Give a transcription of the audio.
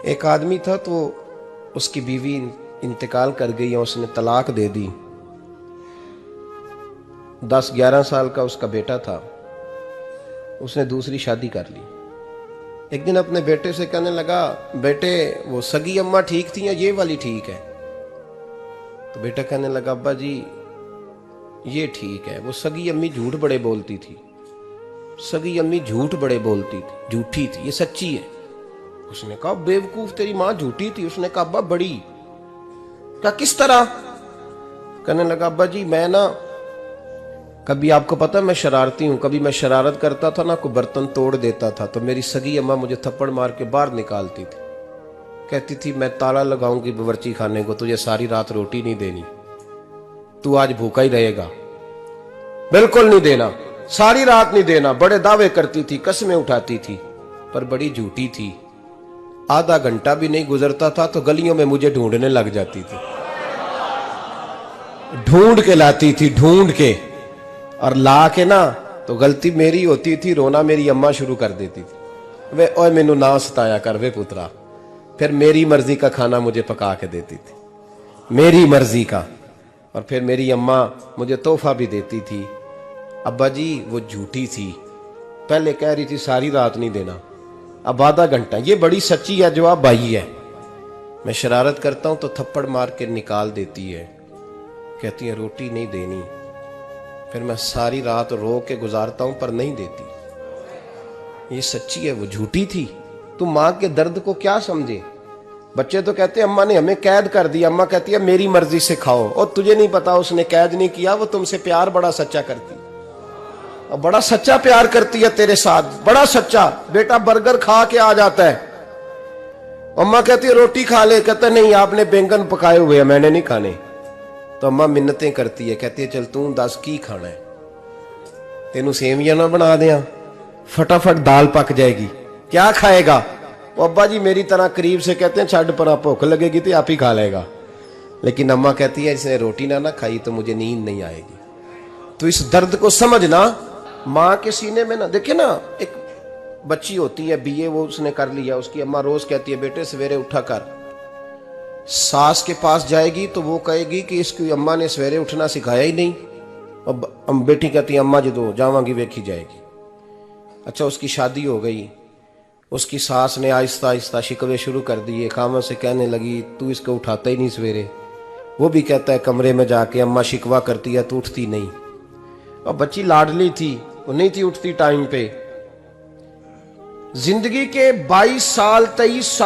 एक आदमी था तो उसकी बीवी इंतकाल कर गई और उसने तलाक दे दी। 10-11 साल का उसका बेटा था, उसने दूसरी शादी कर ली। एक दिन अपने बेटे से कहने लगा, बेटे वो सगी अम्मा ठीक थी या ये वाली ठीक है? तो बेटा कहने लगा, अब्बा जी ये ठीक है, वो सगी अम्मी झूठ बड़े बोलती थी, सगी अम्मी झूठ बड़े बोलती थी, झूठी थी, ये सच्ची है। उसने कहा, बेवकूफ तेरी मां झूठी थी? उसने कहा, अब्बा बड़ी। क्या किस तरह? कहने लगा, अब्बा जी मैं ना, कभी आपको पता है मैं शरारती हूं, कभी मैं शरारत करता था ना, कोई बर्तन तोड़ देता था तो मेरी सगी अम्मा मुझे थप्पड़ मार के बाहर निकालती थी, कहती थी मैं ताला लगाऊंगी बावर्ची खाने को, तुझे सारी रात रोटी नहीं देनी, तू आज भूखा ही रहेगा, बिल्कुल नहीं देना, सारी रात नहीं देना। बड़े दावे करती थी, कस्में उठाती थी, पर बड़ी झूठी थी। आधा घंटा भी नहीं गुजरता था तो गलियों में मुझे ढूंढने लग जाती थी, ढूंढ के लाती थी, ढूंढ के, और ला के ना तो गलती मेरी होती थी, रोना मेरी अम्मा शुरू कर देती थी, वे ओए मैनू ना सताया कर वे पुत्रा। फिर मेरी मर्जी का खाना मुझे पका के देती थी, मेरी मर्जी का, और फिर मेरी अम्मा मुझे तोहफा भी देती थी। अब्बा जी वो झूठी थी, पहले कह रही थी सारी रात नहीं देना, अब आधा घंटा। ये बड़ी सच्ची है, जवाब भाई है। मैं शरारत करता हूं तो थप्पड़ मार के निकाल देती है, कहती है रोटी नहीं देनी, फिर मैं सारी रात रो के गुजारता हूं पर नहीं देती। ये सच्ची है, वो झूठी थी। तुम मां के दर्द को क्या समझे? बच्चे तो कहते हैं अम्मा ने हमें कैद कर दिया, अम्मा कहती है मेरी मर्जी से खाओ, और तुझे नहीं पता उसने कैद नहीं किया, वो तुमसे प्यार बड़ा सच्चा करती, और बड़ा सच्चा प्यार करती है तेरे साथ, बड़ा सच्चा। बेटा बर्गर खा के आ जाता है, अम्मा कहती है रोटी खा ले, कहता नहीं आपने बैंगन पकाए हुए हैं मैंने नहीं खाने। तो अम्मा मिन्नतें करती है, कहती है चल तू दस की खाना है, तेनू सेवियां ना बना दिया, फटाफट दाल पक जाएगी, क्या खाएगा? वो अब्बा जी मेरी तरह करीब से कहते हैं छड़ पर, भूख लगेगी तो आप ही खा लेगा। लेकिन अम्मा कहती है इसने रोटी ना खाई तो मुझे नींद नहीं आएगी। तो इस दर्द को समझना, माँ के सीने में ना, देखिए ना, एक बच्ची होती है बीए, वो उसने कर लिया, उसकी अम्मा रोज कहती है बेटे सवेरे उठा कर। सास के पास जाएगी तो वो कहेगी कि इसकी अम्मा ने सवेरे उठना सिखाया ही नहीं, और बेटी कहती है अम्मा जो जावांगी वेखी जाएगी। अच्छा उसकी शादी हो गई, उसकी सास ने आहिस्ता आहिस्ता शिकवे शुरू कर दिए, खामन से कहने लगी तू इसको उठाता ही नहीं सवेरे, वो भी कहता है कमरे में जाके अम्मा शिकवा करती है तू उठती नहीं। और बच्ची लाडली थी, वो नहीं थी उठती टाइम पे। जिंदगी के 22 साल 23 साल